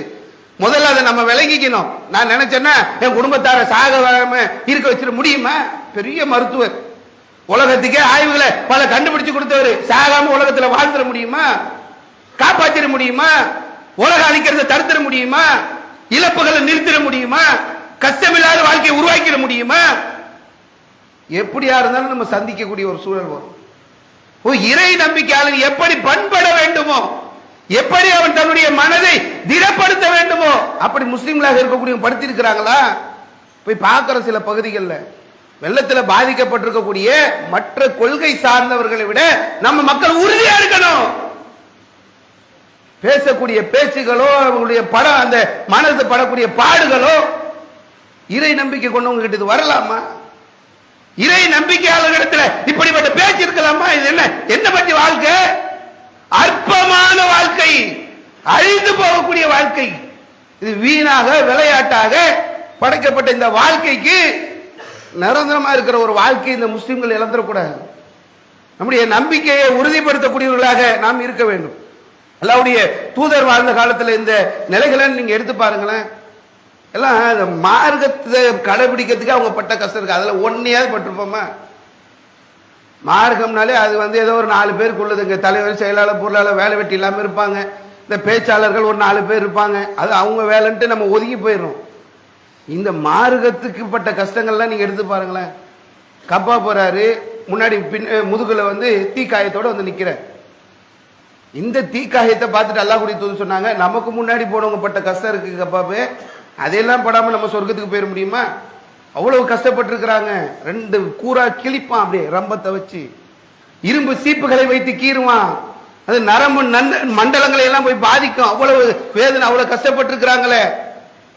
முதல்ல அதை நம்ம விளங்கிக்கணும். நான் நினைச்சேன்னா என் குடும்பத்தார சாக இருக்க வச்சிட முடியுமா? பெரிய மருத்துவர், உலகத்துக்கே ஆய்வுகளை பல கண்டுபிடிச்சு கொடுத்தவர், சாகாம உலகத்துல வாழ்ந்துட முடியுமா? காப்பாற்றிட முடியுமா? உலக அழிக்கிறத தடுத்துட முடியுமா? இழப்புகளை நிறுத்திட முடியுமா? கஷ்டமில்லாத வாழ்க்கையை உருவாக்கிட முடியுமா? எப்படியா இருந்தாலும் நம்ம சந்திக்கக்கூடிய ஒரு சூழல் வரும். இறை நம்பிக்கையாளர் எப்படி பண்பட வேண்டுமோ, எப்படி அவன் தன்னுடைய மனதை திடப்படுத்த வேண்டுமோ அப்படி முஸ்லிம்களாக இருக்கக்கூடிய படுத்தி இருக்கிறாங்களா? போய் பார்க்கிற சில பகுதிகளில் வெள்ளத்தில் பாதிக்கப்பட்டிருக்கக்கூடிய மற்ற கொள்கை சார்ந்தவர்களை விட நம்ம மக்கள் உறுதியா இருக்கணும். பேசக்கூடிய பேச்சுகளோ, அவங்களுடைய படம், அந்த மனசு படக்கூடிய பாடுகளோ இறை நம்பிக்கை கொண்டவங்க கிட்ட இது வரலாமா? இறை நம்பிக்கையாளர்களிடத்துல இப்படிப்பட்ட பேச்சு இருக்கலாமா? இது என்ன பற்றி வாழ்க்கை? அற்பமான வாழ்க்கை, அழிந்து போகக்கூடிய வாழ்க்கை. இது வீணாக விளையாட்டாக படைக்கப்பட்ட இந்த வாழ்க்கைக்கு நிரந்தரமா இருக்கிற ஒரு வாழ்க்கை இந்த முஸ்லிம்கள் இழந்துடக்கூடாது. நம்முடைய நம்பிக்கையை உறுதிப்படுத்தக்கூடியவர்களாக நாம் இருக்க வேண்டும். அல்லாஹ்வுடைய தூதர் வாழ்ந்த காலத்தில் இந்த நிலைகளை நீங்க எடுத்து பாருங்களேன். எல்லாம் மார்க்கத்தை கடைபிடிக்கிறதுக்கு அவங்க பட்ட கஷ்டம் இருக்கு, அதுல ஒன்னையாவது பட்டிருப்போமா? மார்க்கம்னாலே அது ஏதோ ஒரு 4 பேருக்கு உள்ளதுங்க, தலைவர் செயலாளர் பொருளாளர் வேலை வெட்டி இல்லாம இருப்பாங்க, இந்த பேச்சாளர்கள் ஒரு 4 பேர் இருப்பாங்க, அது அவங்க வேலைன்ட்டு நம்ம ஒதுங்கி போயிடுறோம். இந்த மார்க்கத்துக்கு பட்ட கஷ்டங்கள்லாம் நீங்க எடுத்து பாருங்களேன். கப்பா போறாரு, முன்னாடி முதுகுல தீக்காயத்தோட நிக்கிற. இந்த தீக்காயத்தை பார்த்துட்டு அல்லாஹ் கூடிய தூது சொன்னாங்க, நமக்கு முன்னாடி போனவங்க பட்ட கஷ்டம் இருக்கு கப்பாபே, அதையெல்லாம் படாம நம்ம சொர்க்கத்துக்கு போயிட முடியுமா? அவ்வளவு கஷ்டப்பட்டு இருக்கிறாங்க. 2 கூரா கிழிப்பான், அப்படியே ரம்பத்தை வச்சு இரும்பு சீப்புகளை வைத்து கீறுவான். அது நரம்பு மண்டலங்களை எல்லாம் போய் பாதிக்கும். அவ்வளவு வேதனை, அவ்வளவு கஷ்டப்பட்டு இருக்கிறாங்களே,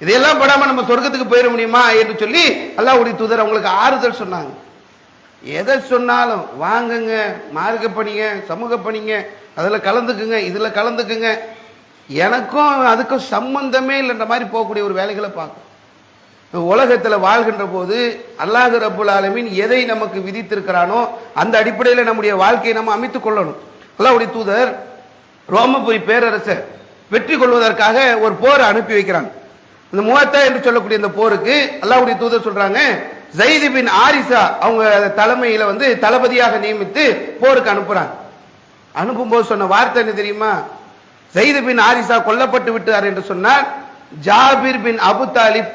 இதையெல்லாம் படாம நம்ம சொர்க்கத்துக்கு போயிட முடியுமா என்று சொல்லி அல்லாஹ்வுடைய தூதர் அவங்களுக்கு ஆறுதல் சொன்னாங்க. எதை சொன்னாலும் வாங்குங்க, மார்க்க பணிங்க, சமூக பணிங்க, அதுல கலந்துக்குங்க, இதுல கலந்துக்குங்க, எனக்கும் அதுக்கும் சம்பந்தமே இல்லைன்ற மாதிரி போகக்கூடிய ஒரு வேலைகளை பார்க்கும். உலகத்துல வாழ்கின்ற போது அல்லாஹ் ரப்புல் ஆலமீன் எதை நமக்கு விதித்திருக்கிறானோ அந்த அடிப்படையில் நம்முடைய வாழ்க்கையை நம்ம அமைத்துக் கொள்ளணும். அல்லாஹ்வுடைய தூதர் ரோமபுரி பேரரசர் வெற்றி கொள்வதற்காக ஒரு போரை அனுப்பி வைக்கிறாங்க. இந்த முவத்தா என்று சொல்லக்கூடிய இந்த போருக்கு அல்லாஹ்வுடைய தூதர் சொல்றாங்க, ஸைத் பின் ஆரிசா அவங்க தலைமையில தளபதியாக நியமித்து போருக்கு அனுப்புறாங்க. அனுப்பும்போது சொன்ன வார்த்தை என்ன தெரியுமா? ஸைத் பின் ஆரிசா கொல்லப்பட்டு விட்டார் என்று சொன்னார், ஜாபிர் பின் அபு தாலிப்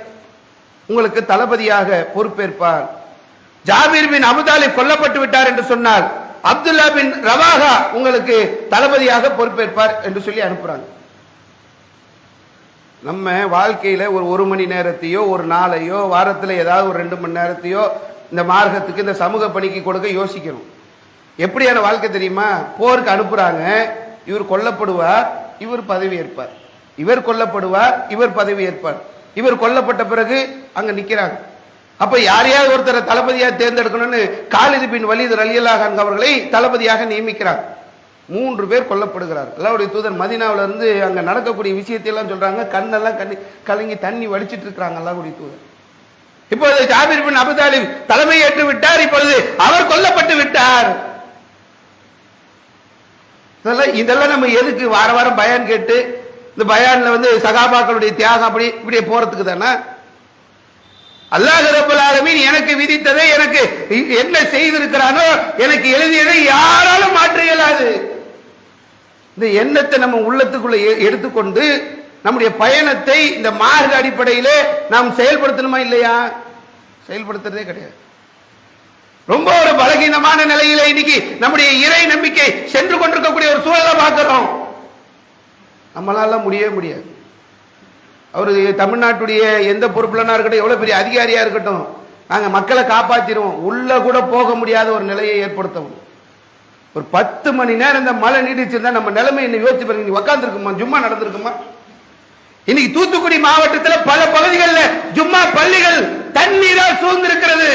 உங்களுக்கு தளபதியாக பொறுப்பேற்பார். ஜாபிர் பின் அபு தாலிப் கொல்லப்பட்டு விட்டார் என்று சொன்னால் அப்துல்லா பின் ரவாஹா உங்களுக்கு தளபதியாக பொறுப்பேற்பார் என்று சொல்லி அனுப்புறாங்க. நம்ம வாழ்க்கையில ஒரு மணி நேரத்தையோ, ஒரு நாளையோ, வாரத்தில் ஏதாவது ஒரு 2 மணி நேரத்தையோ இந்த மார்க்கத்துக்கு, இந்த சமூக பணிக்கு கொடுக்க யோசிக்கணும். எப்படியான வாழ்க்கை தெரியுமா? போருக்கு அனுப்புறாங்க, இவர் கொல்லப்படுவார், இவர் பதவி ஏற்பார், இவர் கொல்லப்படுவார், இவர் பதவி ஏற்பார், இவர் கொல்லப்பட்ட பிறகு அங்க நிக்கிறாங்க. அப்ப யாரையாவது ஒருத்தரை தளபதியாக தேர்ந்தெடுக்கணும்னு காலித் பின் வலீத் ரலியல்லாஹு அன்ஹு அவர்களை தளபதியாக நியமிக்கிறாங்க. 3 பேர் கொல்லப்படுகிறார். அல்லாஹ்வுடைய தூதர் மதீனாவில இருந்து அங்க நடக்கக்கூடிய விஷயத்தை எல்லாம் சொல்றாங்க. கண்ணெல்லாம் கலங்கி தண்ணி வடிச்சிட்டு இருக்காங்க அல்லாஹ்வுடைய தூதர். இப்பொழுது ஜாபிர் பின் அபு தாலிப் தலைமை ஏற்று விட்டார், இப்பொழுது அவர் கொல்லப்பட்டு விட்டார். இதெல்லாம் நம்ம எதுக்கு வார வாரம் பயான் கேட்டு இந்த பயான்ல சகாபாக்களுடைய தியாகம் அப்படி இப்படியே போறதுக்கு தானே? அல்லாஹ் ரப்பல் ஆலமீன் எனக்கு விதித்ததை, எனக்கு என்ன செய்திருக்கிறானோ, எனக்கு எழுதியதை யாராலும் மாற்ற இயலாது. இந்த எண்ணத்தை நம்ம உள்ளத்துக்குள்ள எடுத்துக்கொண்டு நம்முடைய பயணத்தை இந்த மார்க்க அடிப்படையிலே நாம் செயல்படுத்தணுமா இல்லையா? செயல்படுத்துறதே கிடையாது. ரொம்ப ஒரு பலகீனமான நிலையில இன்னைக்கு நம்முடைய இறை நம்பிக்கை சென்று கொண்டிருக்கக்கூடிய ஒரு சூழலை பார்க்கிறோம். நம்மளால முடியவே முடியாது. அவரு தமிழ்நாட்டுடைய எந்த பொறுப்புலனா இருக்கட்டும், எவ்வளவு பெரிய அதிகாரியா இருக்கட்டும், நாங்க மக்களை காப்பாத்திடுவோம், உள்ள கூட போக முடியாத ஒரு நிலையை ஏற்படுத்தவும். ஒரு 10 மணி நேரம் இந்த மழை நீடிச்சிருந்தா நம்ம நிலைமை என்ன யோசிச்சு பாருங்க. நீ உட்காந்துருக்குமா? ஜும்மா நடந்திருக்குமா? இன்னைக்கு தூத்துக்குடி மாவட்டத்தில் பல பகுதிகளில் ஜும்மா பள்ளிகள் தண்ணீரால் சூழ்ந்திருக்கிறது.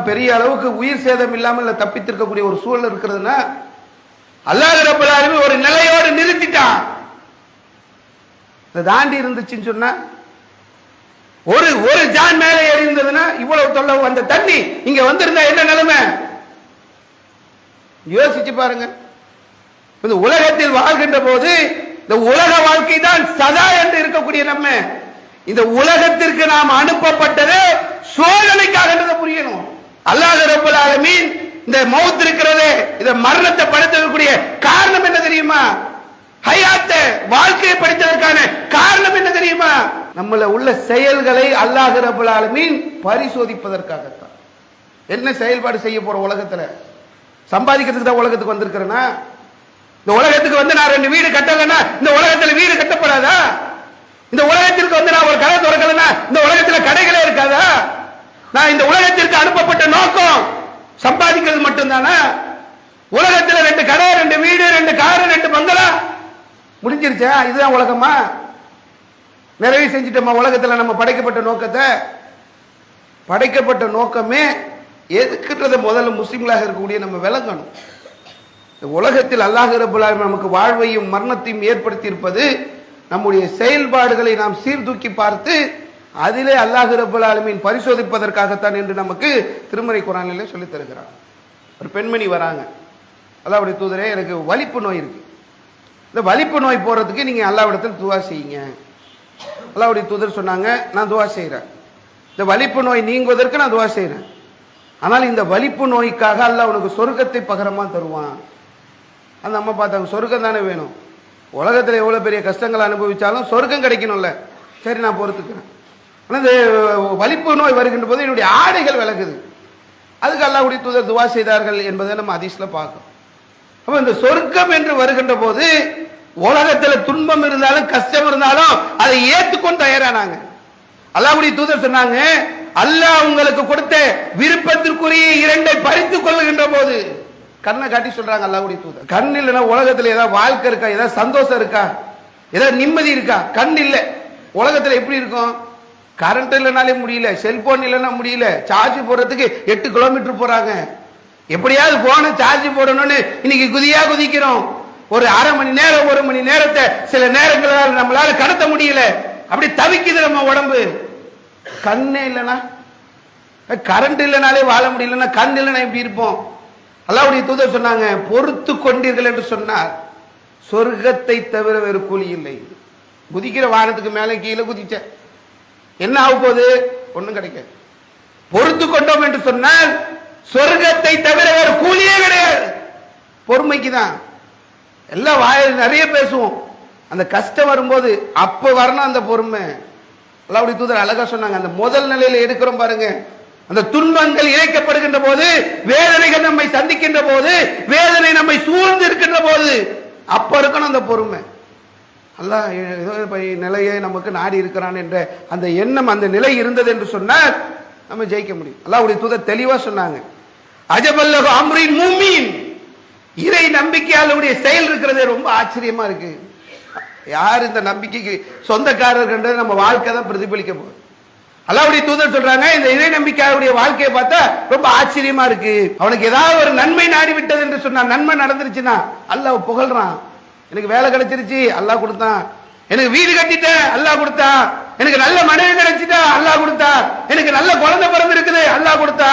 பெரிய அளவுக்கு உயிர் சேதம் இல்லாமல் தப்பித்திருக்கக்கூடிய ஒரு சூழல் இருக்கிறதுனா அல்லாஹ் ரப்பல் ஆலமீன் ஒரு நிலையோடு நிறுத்திட்டான். தாண்டி இருந்துச்சுன்னு சொன்னா ஒரு ஜான் மேலே எறிந்ததுன்னா இவ்வளவு தொல்லை, அந்த தண்ணி இங்க வந்திருந்தா என்ன நிலைமை யோசிச்சு பாருங்க. இந்த உலகத்தில் வாழ்கின்ற போது இந்த உலக வாழ்க்கை தான் சதா என்று இருக்கக்கூடிய நம்ம இந்த உலகத்திற்கு நாம் அனுப்பப்பட்டது சோதனைக்காக புரியணும். அல்லாஹ் ரப்பல் ஆலமீன் இந்த மௌத் இருக்கிறதே, இந்த மரணத்தை படுத்தக்கூடிய காரணம் என்ன தெரியுமா? ஹயாத்த வாழ்க்கையை படித்ததற்கான காரணம் என்ன தெரியுமா? நம்மள உள்ள செயல்களை அல்லாஹ் ரப்பல் ஆலமீன் பரிசோதிப்பதற்காகத்தான். என்ன செயல்பாடு செய்ய போற உலகத்துல? சம்பாதிக்கிறதுக்கு தான் உலகத்துக்கு வந்திருக்கிறேன்னா? இந்த உலகத்துக்கு நான் 2 வீடு கட்டலன்னா இந்த உலகத்துல வீடு கட்டப்படாதா? இந்த உலகத்திற்கு நான் ஒரு கடை திறக்கலன்னா இந்த உலகத்துல கடைகளே இருக்காதா? நான் இந்த உலகத்திற்கு அனுப்பப்பட்ட நோக்கம் சம்பாதிக்கிறது மட்டும்தானா? உலகத்துல 2 கடை, 2 வீடு, 2 காரு, 2 பங்களா முடிஞ்சிருச்சா? இதுதான் உலகமா? நிறைவு செஞ்சிட்டோமா உலகத்துல நம்ம படைக்கப்பட்ட நோக்கத்தை? படைக்கப்பட்ட நோக்கமே எதுக்குன்றத முதல்ல முஸ்லிம்களாக இருக்கக்கூடிய நம்ம விளங்கணும். இந்த உலகத்தில் அல்லாஹ் ரப்பல் ஆலமீன் நமக்கு வாழ்வையும் மரணத்தையும் ஏற்படுத்தி இருப்பது நம்முடைய செயல்பாடுகளை நாம் சீர்தூக்கி பார்த்து அதிலே அல்லாஹ் ரப்பல் ஆலமீன் பரிசோதிப்பதற்காகத்தான் என்று நமக்கு திருமறை குர்ஆனிலே சொல்லித் தருகிறார். ஒரு பெண்மணி வராங்க, அல்லாஹ்வுடைய தூதரே எனக்கு வலிப்பு நோய் இருக்கு, இந்த வலிப்பு நோய் போறதுக்கு நீங்க அல்லாஹ்விடத்தில் துஆ செய்யுங்க. அல்லாஹ்வுடைய தூதர் சொன்னாங்க, நான் துஆ செய்கிறேன், இந்த வலிப்பு நோய் நீங்குவதற்கு நான் துஆ செய்கிறேன், ஆனால் இந்த வலிப்பு நோய்க்காக அல்லாஹ் உனக்கு சொர்க்கத்தை பகரமா தருவான். அந்த அம்மா பார்த்தாங்க, சொர்க்கம் தானே வேணும், உலகத்தில் எவ்வளோ பெரிய கஷ்டங்களை அனுபவிச்சாலும் சொர்க்கம் கிடைக்கணும்ல, சரி நான் பொறுத்துக்கிறேன். ஆனால் இந்த வலிப்பு நோய் வருகின்ற போது என்னுடைய ஆடைகள் விலகுது, அதுக்கு அல்லாஹ்வுடைய தூதர் துவா செய்தார்கள் என்பதை நம்ம ஹதீஸ்ல பார்க்கணும். அப்ப இந்த சொர்க்கம் என்று வருகின்ற போது உலகத்தில் துன்பம் இருந்தாலும் கஷ்டம் இருந்தாலும் அதை ஏற்றுக்கொண்டு தயாரானாங்க. அல்லாஹ்வுடைய தூதர் சொன்னாங்க, அல்லாஹ் உங்களுக்கு கொடுத்த விருப்பத்திற்குரிய இரண்டை பறித்துக் கொள்ளுகின்ற போது, கண்ணை காட்டி சொல்றாங்க அல்லாஹ்வுடைய தூதர், கண் இல்லைன்னா உலகத்தில் ஏதாவது வாழ்க்கை இருக்கா, ஏதாவது சந்தோஷம் இருக்கா, ஏதாவது நிம்மதி இருக்கா? கண் இல்லை, உலகத்தில் எப்படி இருக்கும்? கரண்ட் இல்லைனாலே முடியல, செல்போன் இல்லைன்னா முடியல, சார்ஜ் போடுறதுக்கு 8 கிலோமீட்டர் போறாங்க. எப்படியாவது போன சார்ஜ் போடணும்னு இன்னைக்கு குதியா குதிக்கிறோம். ஒரு அரை மணி நேரம் 1 மணி நேரத்தை சில நேரங்களால் நம்மளால கடத்த முடியல, அப்படி தவிக்குது நம்ம உடம்பு. கண்ணே இல்லைன்னா, கரண்ட் இல்லைனாலே வாழ முடியலன்னா, கண் இல்லைன்னா எப்படி இருப்போம்? அல்லாஹ்வுடைய தூதர் சொன்னாங்க, பொறுத்து கொண்டீர்கள் என்று சொன்னார், சொர்க்கத்தை தவிர வேறு கூலி இல்லை. குதிக்கிற வானத்துக்கு மேலே கீழே குதிச்ச என்ன ஆக போகுது? ஒண்ணும் கிடைக்காது. பொறுத்து கொண்டோம் என்று சொன்னால் சொர்க்கத்தை தவிர வேறு கூலியே கிடையாது. பொறுமைக்கு தான். எல்லாம் வாயில் நிறைய பேசுவோம், அந்த கஷ்டம் வரும்போது அப்ப வரணும் அந்த பொறுமை. அல்லாஹ்வுடைய தூதர் அழகா சொன்னாங்க, அந்த முதல் நிலையில எடுக்கிறோம் பாருங்க, அந்த துன்பங்கள் இழைக்கப்படுகின்ற போது, வேதனைகள் நம்மை சந்திக்கின்ற போது, வேதனை நம்மை சூழ்ந்து இருக்கின்ற போது, அப்ப இருக்கணும் அந்த பொறுமை. அல்லாஹ் ஏதோ நிலையை நமக்கு நாடி இருக்கிறான் என்ற அந்த எண்ணம், அந்த நிலை இருந்தது என்று சொன்னால் நம்ம ஜெயிக்க முடியும். அல்லாஹ்வுடைய தூதர் தெளிவா சொன்னாங்க, அஜபல்லஹு அம்ரின் முஃமின், இறை நம்பிக்கையாளருடைய செயல் இருக்கிறதே ரொம்ப ஆச்சரியமா இருக்கு. யார் இந்த நம்பிக்கைக்கு சொந்தக்காரர்கள் நம்ம வாழ்க்கை தான் பிரதிபலிக்க போகுது. அல்லாஹ்வுடைய தூதர் சொல்றாங்க, இந்த இறை நம்பிக்கையாளருடைய வாழ்க்கையை பார்த்தா ரொம்ப ஆச்சரியமா இருக்கு. அவனுக்கு ஏதாவது ஒரு நன்மை நாடி விட்டது என்று சொன்னா, நன்மை நடந்துருச்சுன்னா அல்லாஹ் புகழ்றான். எனக்கு வேலை கிடைச்சிருச்சு, அல்லாஹ் கொடுத்தான். எனக்கு வீடு கட்டிட்டேன், அல்லாஹ் கொடுத்தான். எனக்கு நல்ல மனைவி கிடைச்சிட்டா, அல்லாஹ் கொடுத்தா. எனக்கு நல்ல குழந்தை பிறந்து இருக்குது, அல்லாஹ் கொடுத்தா.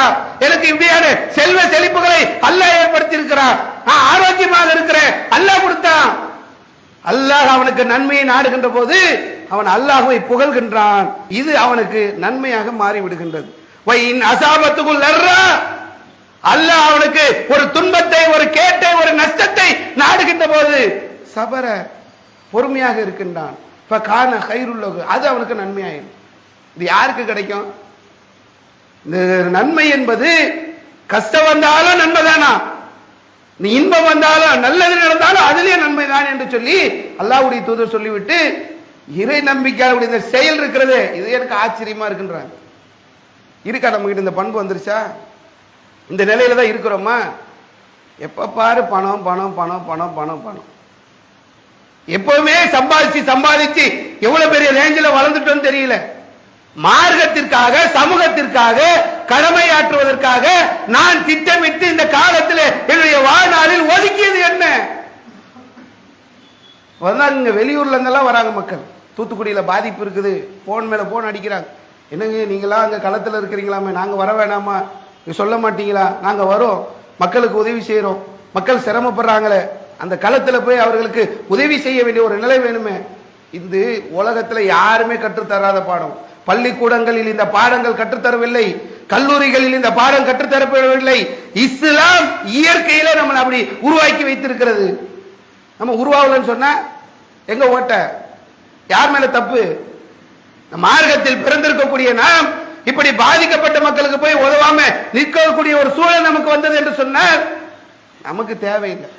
எனக்கு இப்படியான செல்வ செழிப்புகளை அல்லாஹ் ஏற்படுத்தி இருக்கிறான். நான் ஆரோக்கியமாக இருக்கிறேன், அல்லாஹ் கொடுத்தான். அல்லாஹ் அவனுக்கு நன்மையை நாடுகின்ற போது அவன் அல்லாஹ்வை புகழ்கின்றான். இது அவனுக்கு நன்மையாக மாறி விடுகின்றது. அசாபத்துக்குள் அல்லாஹ் அவனுக்கு ஒரு துன்பத்தை, ஒரு கேட்டை, ஒரு நஷ்டத்தை நாடுகின்ற போது சபர பொறுமையாக இருக்கின்றான். அது அவனுக்கு நன்மையாயிடும். இது யாருக்கு கிடைக்கும்? இந்த நன்மை என்பது கஷ்டம் வந்தாலும் நன்மை தானா, நீ இன்பம் வந்தாலும் நல்லது நடந்தாலும் அதுலயே நன்மை தான் என்று சொல்லி அல்லாஹ்வுடைய தூதர் சொல்லிவிட்டு, இறை நம்பிக்கையாளருடைய இந்த செயல் இருக்கிறது, இது எனக்கு ஆச்சரியமா இருக்குன்றாங்க. இருக்கா நம்ம கிட்ட இந்த பண்பு வந்துருச்சா? இந்த நிலையில தான் இருக்கிறோமா? எப்ப பாரு பணம் பணம் பணம் பணம் பணம் பணம். எப்பவுமே சம்பாதிச்சு சம்பாதிச்சு எவ்வளவு பெரிய ரேஞ்சில் வளர்ந்துட்டோம் தெரியல. மார்க்கத்திற்காக, சமூகத்திற்காக கடமையாற்றுவதற்காக நான் திட்டமிட்டு இந்த காலத்தில் என்னுடைய வாழ்நாளில் ஒதுக்கியது என்ன? இங்க வெளியூர்ல இருந்தெல்லாம் வராங்க மக்கள். தூத்துக்குடியில பாதிப்பு இருக்குது, போன் மேல போன் அடிக்கிறாங்க. என்னங்க நீங்களா அங்க களத்துல இருக்கிறீங்களாமே, நாங்க வர வேணாமா, சொல்ல மாட்டீங்களா? நாங்க வரோம், மக்களுக்கு உதவி செய்யறோம், மக்கள் சிரமப்படுறாங்களே, அந்த களத்துல போய் அவர்களுக்கு உதவி செய்ய வேண்டிய ஒரு நிலை வேணுமே. இந்த உலகத்துல யாருமே கற்றுத்தராத பாடம். பள்ளிக்கூடங்களில் இந்த பாடங்கள் கற்றுத்தரவில்லை, கல்லூரிகளில் இந்த பாடம் கற்றுத்தரப்படவில்லை. இஸ்லாம் இயற்கையில நம்மளை அப்படி உருவாக்கி வைத்திருக்கிறது. நம்ம உருவாகலன்னு சொன்னா எங்க ஓட்ட? யார் மேல தப்பு? மார்க்கத்தில் பிறந்திருக்கக்கூடிய நாம் இப்படி பாதிக்கப்பட்ட மக்களுக்கு போய் உதவாம நிற்கக்கூடிய ஒரு சூழல் நமக்கு வந்தது என்று சொன்னால் நமக்கு தேவையில்லை.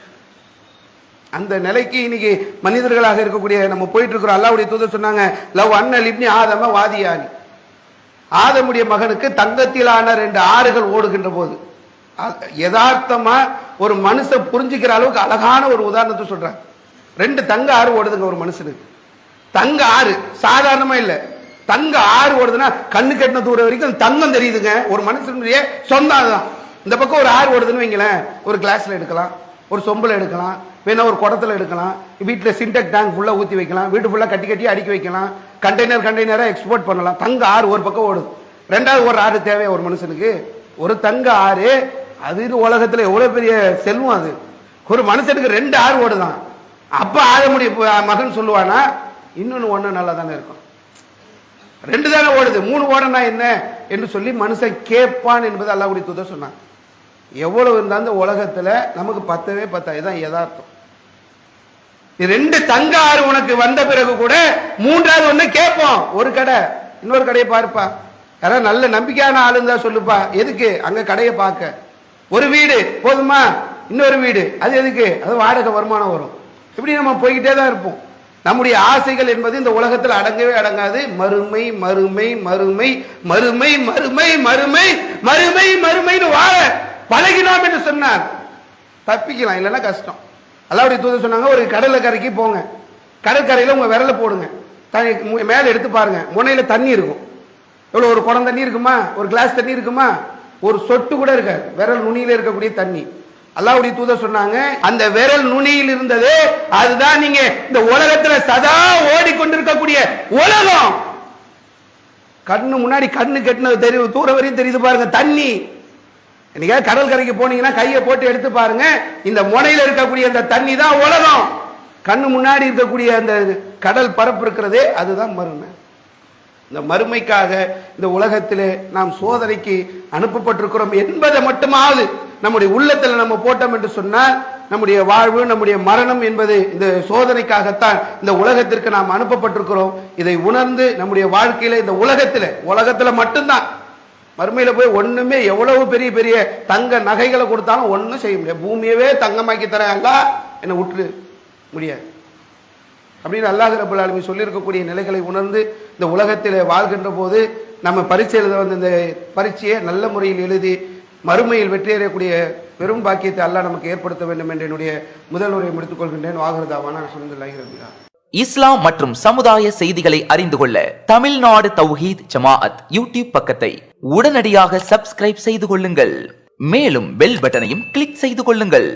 அந்த நிலைக்கு இன்னைக்கு மனிதர்களாக இருக்கக்கூடிய நம்ம போயிட்டு இருக்கிறோம். அல்லாஹ்வுடைய தூதர் சொன்னாங்க, லவ் அன்னல் இப்னி ஆதம வாதியானி, ஆதமுடைய மகனுக்கு தங்கத்திலான 2 ஆறுகள் ஓடுகின்ற போது, யதார்த்தமா ஒரு மனுஷன் புரிஞ்சுக்கிற அளவுக்கு அழகான ஒரு உதாரணத்தை சொல்றாங்க. 2 தங்க ஆறு ஓடுதுங்க ஒரு மனுஷனுக்கு. தங்க ஆறு சாதாரணமா இல்ல, தங்க ஆறு ஓடுதுன்னா கண்ணு கட்டின தூரம் வரைக்கும் தங்கம் தெரியுதுங்க. ஒரு மனுஷனுடைய சொந்தம் தான். இந்த பக்கம் ஒரு ஆறு ஓடுதுன்னு வைங்களேன், ஒரு கிளாஸ்ல எடுக்கலாம், ஒரு சொம்புல எடுக்கலாம், வேணா ஒரு குடத்துல எடுக்கலாம், வீட்டுல சின்டெக் டேங்க் ஃபுல்லா ஊத்தி வைக்கலாம், வீட்டு ஃபுல்லா கட்டி கட்டி அடுக்கி வைக்கலாம், கண்டெய்னரா எக்ஸ்போர்ட் பண்ணலாம். தங்க ஆறு ஒரு பக்கம் ஓடுது. 2வது ஒரு ஆறு தேவையா ஒரு மனுஷனுக்கு? ஒரு தங்க ஆறு. அது உலகத்துல எவ்வளவு பெரிய செல்வம் அது. ஒரு மனுஷனுக்கு 2 ஆறு ஓடுதான். அப்ப ஆதமுடைய மகன் சொல்லுவானா, இன்னொன்னு ஒண்ணு நல்லா தானே இருக்கும், 2 தானே ஓடுது, 3 ஓடனா என்ன என்று சொல்லி மனுஷன் கேட்பான் என்பது அல்லாஹ்வுடைய தூதர் சொன்னாங்க. எவ்வளவு இருந்தாலும் இந்த உலகத்துல நமக்கு பத்தவே பத்தாது. இதுதான் யதார்த்தம். 2 தங்க ஆறு உனக்கு வந்த பிறகு கூட 3வது ஒண்ணு கேட்போம். ஒரு கடை இன்னொரு கடையை பாருப்பா, யாராவது நல்ல நம்பிக்கையான ஆளுந்தா சொல்லுப்பா. எதுக்கு? அங்க கடையை பார்க்க. ஒரு வீடு போதுமா? இன்னொரு வீடு அது எதுக்கு? அது வாடகை வருமானம் வரும். இப்படி நம்ம போய்கிட்டே தான் இருப்போம். நம்முடைய ஆசைகள் என்பது இந்த உலகத்தில் அடங்கவே அடங்காது. மறுமை மறுமை மறுமை மறுமை மறுமை மறுமை மறுமை மறுமைன்னு வாழ பழகினோம் என்று சொன்னார். தப்பிக்கலாம், இல்லைன்னா கஷ்டம். அல்லாஹ்வுடைய தூதர் சொன்னாங்க, ஒரு கடற்கரைக்கு போங்க, கடற்கரையில் உங்க விரல போடுங்க, மேல எடுத்து பாருங்க, முனையில தண்ணி இருக்கும். எவ்வளவு? ஒரு குடம் தண்ணி இருக்குமா? ஒரு கிளாஸ் தண்ணி இருக்குமா? ஒரு சொட்டு கூட இருக்காது, விரல் நுனியில இருக்கக்கூடிய தண்ணி. அல்லாஹ்வுடைய தூதர் சொன்னாங்க, அந்த விரல் நுனியில் இருந்தது அதுதான் நீங்க இந்த உலகத்துல சதா ஓடிக்கொண்டிருக்கக்கூடிய உலகம். கண்ணு முன்னாடி கண்ணு கெட்டினது தெரியும், தூர வரையும் தெரியுது பாருங்க தண்ணி. நீங்க கடல் கரைக்கு போனீங்கன்னா கையை போட்டு எடுத்து பாருங்க, இந்த முனையில இருக்கக்கூடிய அந்த தண்ணி தான் உலகம். கண்ணு முன்னாடி இருக்கக்கூடிய அந்த கடல் பரப்பு இருக்கிறதே அதுதான் மறுமை. இந்த மறுமைக்காக இந்த உலகத்திலே நாம் சோதனைக்கு அனுப்பப்பட்டிருக்கிறோம் என்பதை மட்டுமாவது நம்முடைய உள்ளத்தில் நம்ம போட்டோம் என்று சொன்னால், நம்முடைய வாழ்வு நம்முடைய மரணம் என்பது இந்த சோதனைக்காகத்தான் இந்த உலகத்திற்கு நாம் அனுப்பப்பட்டிருக்கிறோம். இதை உணர்ந்து நம்முடைய வாழ்க்கையில இந்த உலகத்துல மட்டும்தான், மறுமையில போய் ஒண்ணுமே எவ்வளவு பெரிய பெரிய தங்க நகைகளை கொடுத்தாலும் ஒன்றும் செய்ய முடியாது. பூமியவே தங்கமாக்கி தராங்க, என்ன விட்டு முடியாது அப்படின்னு அல்லாஹ் ரப்பல் ஆலமீன் சொல்லியிருக்கக்கூடிய நிலைகளை உணர்ந்து இந்த உலகத்தில் வாழ்கின்ற போது நம்ம பரீட்சை எழுத வந்த இந்த பரீட்சையை நல்ல முறையில் எழுதி மறுமையில் வெற்றியேறக்கூடிய பெரும் பாக்கியத்தை அல்லாஹ் நமக்கு ஏற்படுத்த வேண்டும் என்று என்னுடைய முதல் உரையை முடித்துக் கொள்கின்றேன். வாகரதாவான அல்ஹம்துலில்லாஹி ரப்பில் ஆலமீன். இஸ்லாம் மற்றும் சமுதாய செய்திகளை அறிந்து கொள்ள தமிழ்நாடு தௌஹீத் ஜமாஅத் யூடியூப் பக்கத்தை உடனடியாக சப்ஸ்கிரைப் செய்து கொள்ளுங்கள். மேலும் பெல் பட்டனையும் கிளிக் செய்து கொள்ளுங்கள்.